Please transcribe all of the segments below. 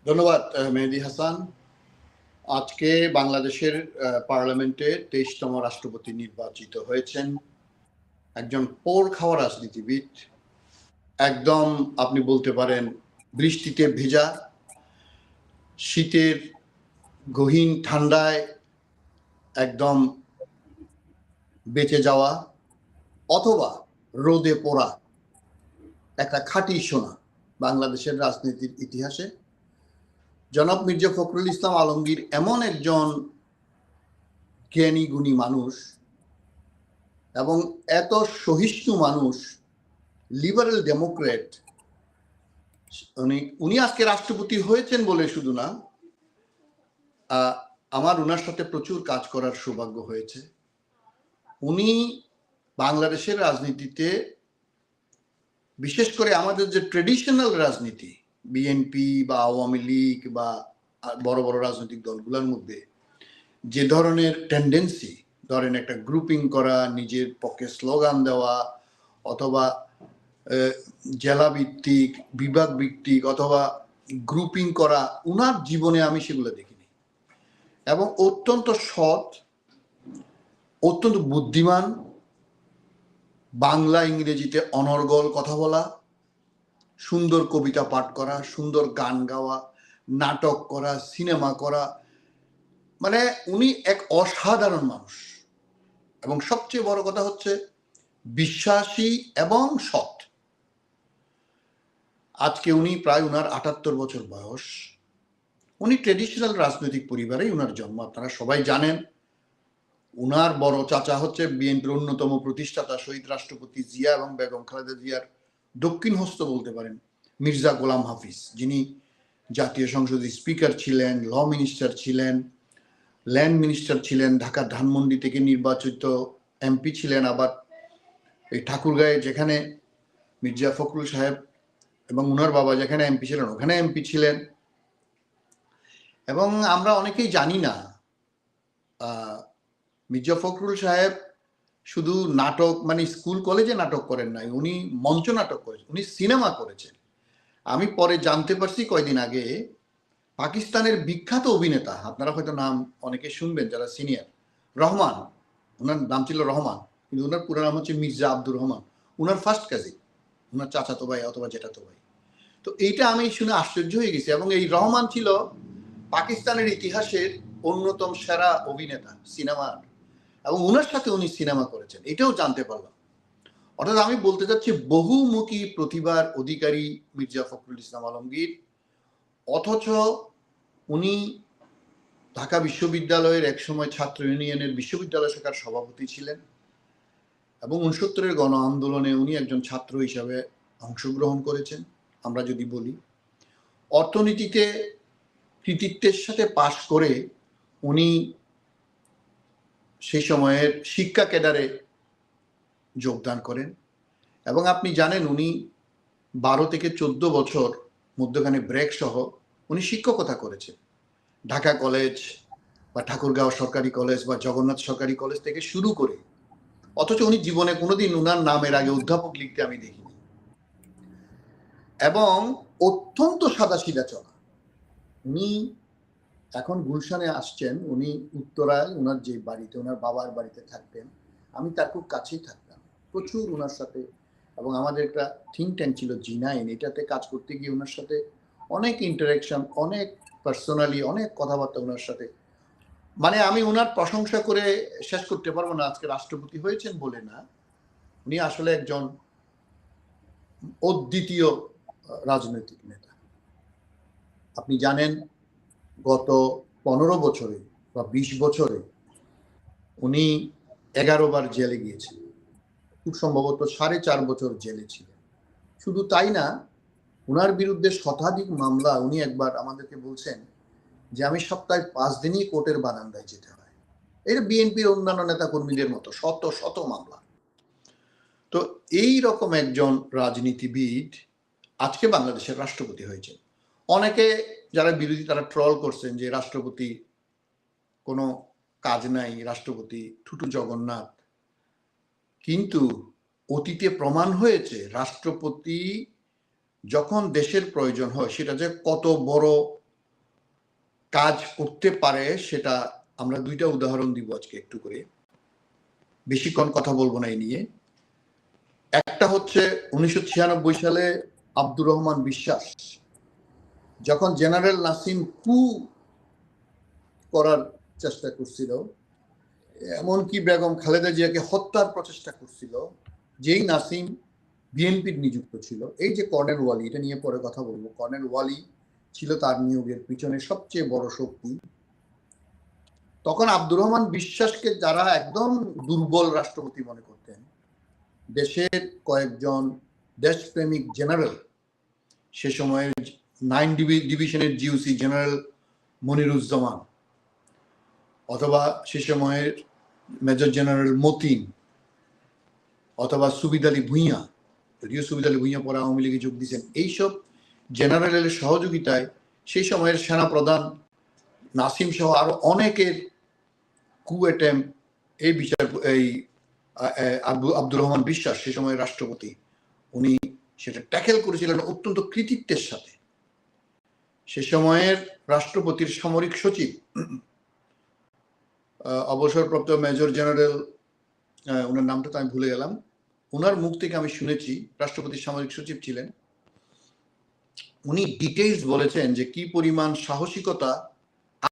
ধন্যবাদ মেহেদী হাসান। আজকে বাংলাদেশের পার্লামেন্টে 23তম রাষ্ট্রপতি নির্বাচিত হয়েছেন একজন পোড় খাওয়া রাজনীতিবিদ। একদম আপনি বলতে পারেন বৃষ্টিতে ভেজা, শীতের গহীন ঠান্ডায় একদম বেঁচে যাওয়া, অথবা রোদে পোড়া একটা খাঁটি সোনা বাংলাদেশের রাজনীতির ইতিহাসে। জনাব মির্জা ফখরুল ইসলাম আলমগীর এমন একজন জ্ঞানী গুণী মানুষ এবং এত সহিষ্ণু মানুষ, লিবারেল ডেমোক্রেট। উনি আজকে রাষ্ট্রপতি হয়েছেন বলে শুধু না, আমার ওনার সাথে প্রচুর কাজ করার সৌভাগ্য হয়েছে। উনি বাংলাদেশের রাজনীতিতে, বিশেষ করে আমাদের যে ট্রেডিশনাল রাজনীতি, বিএনপি বা আওয়ামী লীগ বা বড় বড় রাজনৈতিক দলগুলোর মধ্যে যে ধরনের টেন্ডেন্সি, ধরেন একটা গ্রুপিং করা, নিজের পক্ষে স্লোগান দেওয়া, অথবা জেলা ভিত্তিক, বিভাগ ভিত্তিক, অথবা গ্রুপিং করা, উনার জীবনে আমি সেগুলো দেখিনি। এবং অত্যন্ত সৎ, অত্যন্ত বুদ্ধিমান, বাংলা ইংরেজিতে অনর্গল কথা বলা, সুন্দর কবিতা পাঠ করা, সুন্দর গান গাওয়া, নাটক করা, সিনেমা করা, মানে উনি এক অসাধারণ মানুষ। এবং সবচেয়ে বড় কথা হচ্ছে বিশ্বাসী এবং সৎ। আজকে উনি প্রায় উনার ৭৮ বছর বয়স। উনি ট্রেডিশনাল রাজনৈতিক পরিবারেই উনার জন্ম, আপনারা সবাই জানেন। উনার বড় চাচা হচ্ছে বিএনপির অন্যতম প্রতিষ্ঠাতা শহীদ রাষ্ট্রপতি জিয়া এবং বেগম খালেদা জিয়ার দক্ষিণ হস্ত বলতে পারেন মির্জা গোলাম হাফিজ, যিনি জাতীয় সংসদের স্পিকার ছিলেন, ল মিনিস্টার ছিলেন, ল্যান্ড মিনিস্টার ছিলেন, ঢাকা ধানমন্ডি থেকে নির্বাচিত এমপি ছিলেন। আবার এই ঠাকুরগাঁয়ে যেখানে মির্জা ফখরুল সাহেব এবং উনার বাবা যেখানে এমপি ছিলেন, ওখানে এমপি ছিলেন। এবং আমরা অনেকেই জানি না, মির্জা ফখরুল সাহেব শুধু নাটক, মানে স্কুল কলেজে নাটক করেন নাই, উনি মঞ্চ নাটক করেছেন, উনি সিনেমা করেছেন। আমি পরে জানতে পারছি কয়দিন আগে, পাকিস্তানের বিখ্যাত অভিনেতা, আপনারা হয়তো নাম অনেকে শুনবেন যারা সিনিয়র, রহমান, ওনার নাম ছিল রহমান, কিন্তু ওনার পুরো নাম হচ্ছে মির্জা আব্দুর রহমান। ওনার ফার্স্ট কাজিন, ওনার চাচাতো ভাই অথবা জেঠাতো ভাই। তো এইটা আমি শুনে আশ্চর্য হয়ে গেছি। এবং এই রহমান ছিল পাকিস্তানের ইতিহাসের অন্যতম সেরা অভিনেতা সিনেমার, এবং ওনার সাথে উনি সিনেমা করেছেন, এটাও জানতে পারলাম। অর্থাৎ আমি বলতে চাচ্ছি বহুমুখী প্রতিভার অধিকারী মির্জা ফখরুল ইসলাম আলমগীর। অথচ উনি ঢাকা বিশ্ববিদ্যালয়ের একসময় ছাত্র ইউনিয়নের বিশ্ববিদ্যালয় শাখার সভাপতি ছিলেন, এবং ৬৯-এর গণ আন্দোলনে উনি একজন ছাত্র হিসাবে অংশগ্রহণ করেছেন। আমরা যদি বলি, অর্থনীতিতে কৃতিত্বের সাথে পাশ করে উনি সেই সময়ের শিক্ষা ক্যাডারে যোগদান করেন। এবং আপনি জানেন উনি ১২ থেকে ১৪ বছর মধ্যখানে ব্রেক সহ উনি শিক্ষকতা করেছেন। ঢাকা কলেজ বা ঠাকুরগাঁও সরকারি কলেজ বা জগন্নাথ সরকারি কলেজ থেকে শুরু করে। অথচ উনি জীবনে কোনোদিন উনার নামের আগে অধ্যাপক লিখতে আমি দেখিনি। এবং অত্যন্ত সাদাসিধা চলা। উনি এখন গুলশানে আসছেন, উনি উত্তরায় উনার যে বাড়িতে, উনার বাবার বাড়িতে থাকতেন, আমি তার খুব কাছেই থাকতাম, প্রচুর উনার সাথে। এবং আমাদের একটা থিঙ্ক ট্যাঙ্ক ছিল G9, এটাতে কাজ করতে গিয়ে ওনার সাথে অনেক ইন্টারাকশন, অনেক পার্সোনালি অনেক কথাবার্তা ওনার সাথে। মানে আমি ওনার প্রশংসা করে শেষ করতে পারবো না, আজকে রাষ্ট্রপতি হয়েছেন বলে না। উনি আসলে একজন অদ্বিতীয় রাজনৈতিক নেতা। আপনি জানেন গত 15 বছরে বা 20 বছরে উনি 11 বার জেলে গিয়েছেন, খুব সম্ভবত 4.5 বছর জেলে ছিলেন। শুধু তাই না, উনার বিরুদ্ধে শতাধিক মামলা। উনি একবার আমাদেরকে বলছেন যে আমি সপ্তাহে 5 দিনই কোর্টের বারান্দায় যেতে হয়। এটা বিএনপির অন্যান্য নেতা কর্মীদের মতো শত শত মামলা। তো এই রকম একজন রাজনীতিবিদ আজকে বাংলাদেশের রাষ্ট্রপতি হয়েছেন। অনেকে যারা বিরোধী তারা ট্রল করছেন যে রাষ্ট্রপতি কোনো কাজ নাই, রাষ্ট্রপতি ঠুটু জগন্নাথ। কিন্তু অতীতে প্রমাণ হয়েছে রাষ্ট্রপতি যখন দেশের প্রয়োজন হয় সেটা যে কত বড় কাজ করতে পারে সেটা আমরা দুইটা উদাহরণ দিব আজকে একটু করে, বেশিক্ষণ কথা বলবো না এই নিয়ে। একটা হচ্ছে 1996 সালে আব্দুর রহমান বিশ্বাস যখন জেনারেল নাসিম কু করার চেষ্টা করছিল, এমনকি বেগম খালেদা জিয়াকে হত্যার প্রচেষ্টা করছিল, যেই নাসিম বিএনপির নিযুক্ত ছিল, এই যে কর্নেল ওয়ালি, এটা নিয়ে পরে কথা বলবো, কর্নেল ওয়ালি ছিল তার নিয়োগের পিছনে সবচেয়ে বড় শক্তি। তখন আব্দুর রহমান বিশ্বাসকে যারা একদম দুর্বল রাষ্ট্রপতি মনে করতেন, দেশের কয়েকজন দেশপ্রেমিক জেনারেল, সে সময়ের 9 ডিভিশনের জিওসি জেনারেল মনিরুজ্জামান, অথবা সে সময়ের মেজর জেনারেল মতিন, অথবা সুবিদ আলী ভুঁইয়া, যদিও সুবিদ আলী ভুঁইয়া পরে আওয়ামী লীগে যোগ দিয়েছেন, এইসব জেনারেলের সহযোগিতায় সেই সময়ের সেনাপ্রধান নাসিম সহ আরো অনেকের কু অ্যাটেম্প, এই বিচার এই আব্দুর রহমান বিশ্বাস সে সময়ের রাষ্ট্রপতি, উনি সেটা ট্যাকেল করেছিলেন অত্যন্ত কৃতিত্বের সাথে। সে সময়ের রাষ্ট্রপতির সামরিক সচিব অবসরপ্রাপ্ত মেজর জেনারেল, ওনার নামটা তো আমি ভুলে গেলাম, ওনার মুখ থেকে আমি শুনেছি, রাষ্ট্রপতির সামরিক সচিব ছিলেন, উনি ডিটেইলস বলেছেন যে কি পরিমাণ সাহসিকতা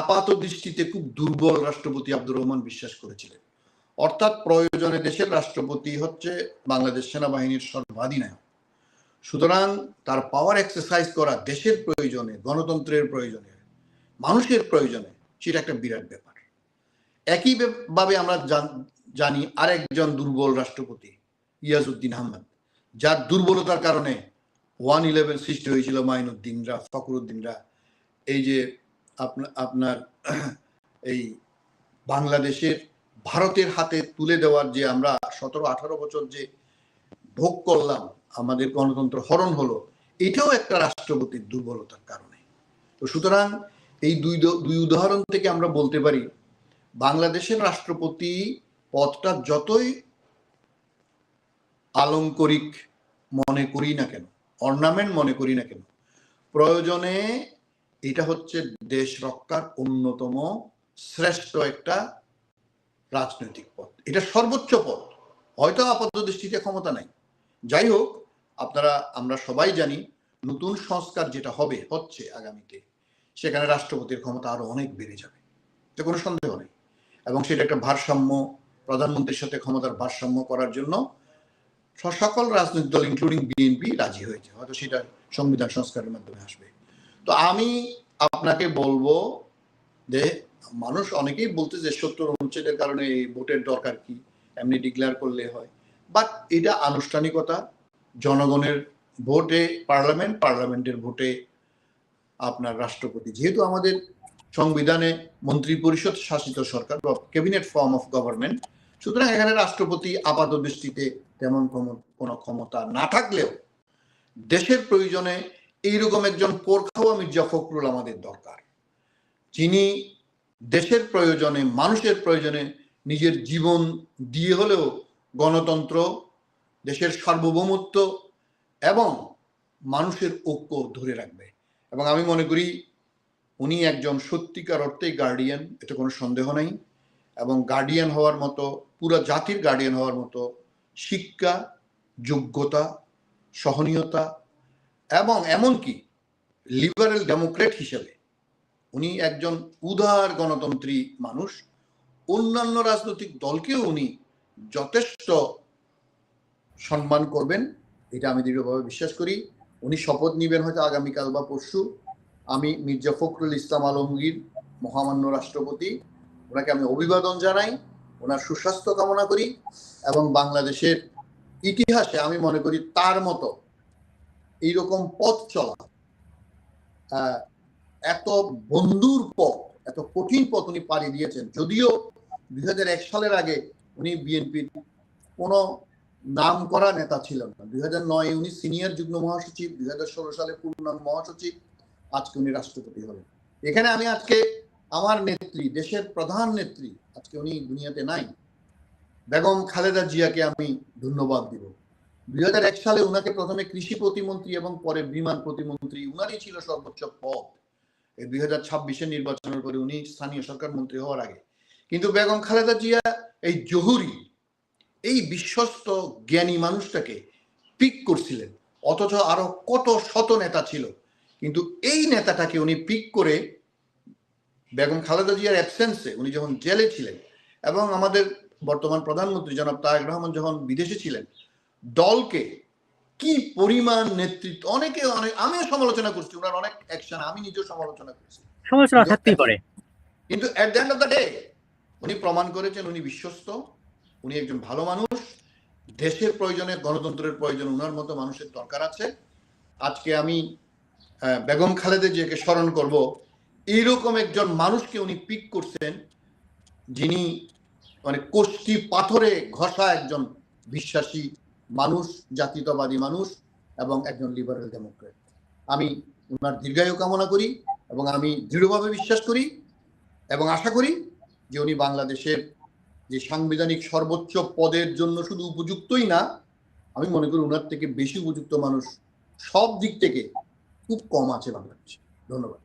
আপাত দৃষ্টিতে খুব দুর্বল রাষ্ট্রপতি আব্দুর রহমান বিশ্বাস করেছিলেন। অর্থাৎ প্রয়োজনে দেশের রাষ্ট্রপতি হচ্ছে বাংলাদেশ সেনাবাহিনীর সর্বাধিনায়ক, সুতরাং তার পাওয়ার এক্সারসাইজ করা দেশের প্রয়োজনে, গণতন্ত্রের প্রয়োজনে, মানুষের প্রয়োজনে, সেটা একটা বিরাট ব্যাপার। একইভাবে আমরা জানি আরেকজন দুর্বল রাষ্ট্রপতি ইয়াজউদ্দিন আহমদ, যার দুর্বলতার কারণে 1/11 সৃষ্টি হয়েছিল, মাইনুদ্দিনরা, ফখরুদ্দিনরা, এই যে আপনার এই বাংলাদেশের ভারতের হাতে তুলে দেওয়ার যে আমরা 17-18 বছর যে ভোগ করলাম, আমাদের গণতন্ত্র হরণ হলো, এটাও একটা রাষ্ট্রপতির দুর্বলতার কারণে। তো সুতরাং এই দুই উদাহরণ থেকে আমরা বলতে পারি, বাংলাদেশের রাষ্ট্রপতি পদটা যতই আলংকরিক মনে করি না কেন, অর্নামেন্ট মনে করি না কেন, প্রয়োজনে এটা হচ্ছে দেশ রক্ষার অন্যতম শ্রেষ্ঠ একটা রাজনৈতিক পদ, এটা সর্বোচ্চ পদ। হয়তো আপাত দৃষ্টিতে ক্ষমতা নাই, যাই হোক, আমরা সবাই জানি নতুন সংস্কার যেটা হচ্ছে আগামীতে, সেখানে রাষ্ট্রপতির ক্ষমতা আরো অনেক বেড়ে যাবে, এতে কোনো সন্দেহ নেই। এবং সেটা একটা ভারসাম্য, প্রধানমন্ত্রীর সাথে ক্ষমতার ভারসাম্য করার জন্য সকল রাজনৈতিক দল ইনক্লুডিং বিএনপি রাজি হয়েছে, হয়তো সেটা সংবিধান সংস্কারের মাধ্যমে আসবে। তো আমি আপনাকে বলবো যে মানুষ অনেকেই বলতে যে 70 অনুচ্ছেদের কারণে এই ভোটের দরকার কি, এমনি ডিক্লেয়ার করলে হয়, বাট এটা আনুষ্ঠানিকতা, জনগণের ভোটে পার্লামেন্টের ভোটে আপনার রাষ্ট্রপতি, যেহেতু আমাদের সংবিধানে মন্ত্রী পরিষদ শাসিত সরকার বা ক্যাবিনেট ফর্ম অফ গভর্নমেন্ট, সুতরাং এখানে রাষ্ট্রপতি আপাত দৃষ্টিতে তেমন কোনো ক্ষমতা না থাকলেও দেশের প্রয়োজনে এইরকম একজন পোরখাওয়া মির্জা ফখরুল আমাদের দরকার, যিনি দেশের প্রয়োজনে, মানুষের প্রয়োজনে নিজের জীবন দিয়ে হলেও গণতন্ত্র, দেশের সার্বভৌমত্ব এবং মানুষের ঐক্য ধরে রাখবে। এবং আমি মনে করি উনি একজন সত্যিকার অর্থেই গার্ডিয়ান, এটা কোনো সন্দেহ নাই। এবং গার্ডিয়ান হওয়ার মতো, পুরো জাতির গার্ডিয়ান হওয়ার মতো শিক্ষা, যোগ্যতা, সহনীয়তা এবং এমনকি লিবারেল ডেমোক্রেট হিসেবে উনি একজন উদার গণতন্ত্রী মানুষ। অন্যান্য রাজনৈতিক দলকেও উনি যথেষ্ট সম্মান করবেন, এটা আমি দৃঢ়ভাবে বিশ্বাস করি। উনি শপথ নিবেন হয়তো আগামীকাল বা পরশু। আমি মির্জা ফখরুল ইসলাম আলমগীর, মহামান্য রাষ্ট্রপতি, ওনাকে আমি অভিবাদন জানাই, ওনার সুস্বাস্থ্য কামনা করি এবং বাংলাদেশের ইতিহাসে আমি মনে করি তার মতো এইরকম পথ চলা, এত বন্ধুর পথ, এত কঠিন পথ উনি পাড়ি দিয়েছেন। যদিও 2001 সালের আগে উনি বিএনপির কোনো নাম করা নেতা ছিলেন না। 2009 উনি সিনিয়র যুগ্ম মহাসচিব, 2016 সালে পূর্ণাঙ্গ মহাসচিব, আজকে উনি রাষ্ট্রপতি হলেন। এখানে আমি আজকে আমার নেত্রী, দেশের প্রধান নেত্রী, আজকে উনি দুনিয়াতে নাই, বেগম খালেদা জিয়াকে আমি ধন্যবাদ দিব। 2001 সালে উনাকে প্রথমে কৃষি প্রতিমন্ত্রী এবং পরে বিমান প্রতিমন্ত্রী, উনারই ছিল সর্বোচ্চ পদ, এই 2026-এর নির্বাচনের পরে উনি স্থানীয় সরকার মন্ত্রী হওয়ার আগে। কিন্তু বেগম খালেদা জিয়া এই জহুরি, এই বিশ্বস্ত জ্ঞানী মানুষটাকে পিক করছিলেন, অথচ আরো কত শত নেতা ছিল, কিন্তু এই নেতাটাকে উনি পিক করে বেগম খালেদা জিয়ার অ্যাবসেন্সে উনি যখন জেলে ছিলেন এবং আমাদের বর্তমান প্রধানমন্ত্রী জনাব তারেক রহমান যখন বিদেশে ছিলেন, দলকে কি পরিমাণ নেতৃত্ব, আমিও সমালোচনা করছি ওনার অনেক অ্যাকশন, আমি নিজেও সমালোচনা করছি, সমালোচনা থাকতেই পারে, কিন্তু at the end of the day উনি প্রমাণ করেছেন উনি বিশ্বস্ত, উনি একজন ভালো মানুষ, দেশের প্রয়োজনে, গণতন্ত্রের প্রয়োজনে উনার মতো মানুষের দরকার আছে। আজকে আমি বেগম খালেদা জিয়াকে স্মরণ করব, এইরকম একজন মানুষকে উনি পিক করছেন, যিনি মানে কোষ্ঠী পাথরে ঘষা একজন বিশ্বাসী মানুষ, জাতীয়তাবাদী মানুষ এবং একজন লিবারেল ডেমোক্রেট। আমি ওনার দীর্ঘায়ু কামনা করি এবং আমি দৃঢ়ভাবে বিশ্বাস করি এবং আশা করি যে উনি বাংলাদেশের যে সাংবিধানিক সর্বোচ্চ পদের জন্য শুধু উপযুক্তই না, আমি মনে করি ওনার থেকে বেশি উপযুক্ত মানুষ সব দিক থেকে খুব কম আছে বাংলাদেশে। ধন্যবাদ।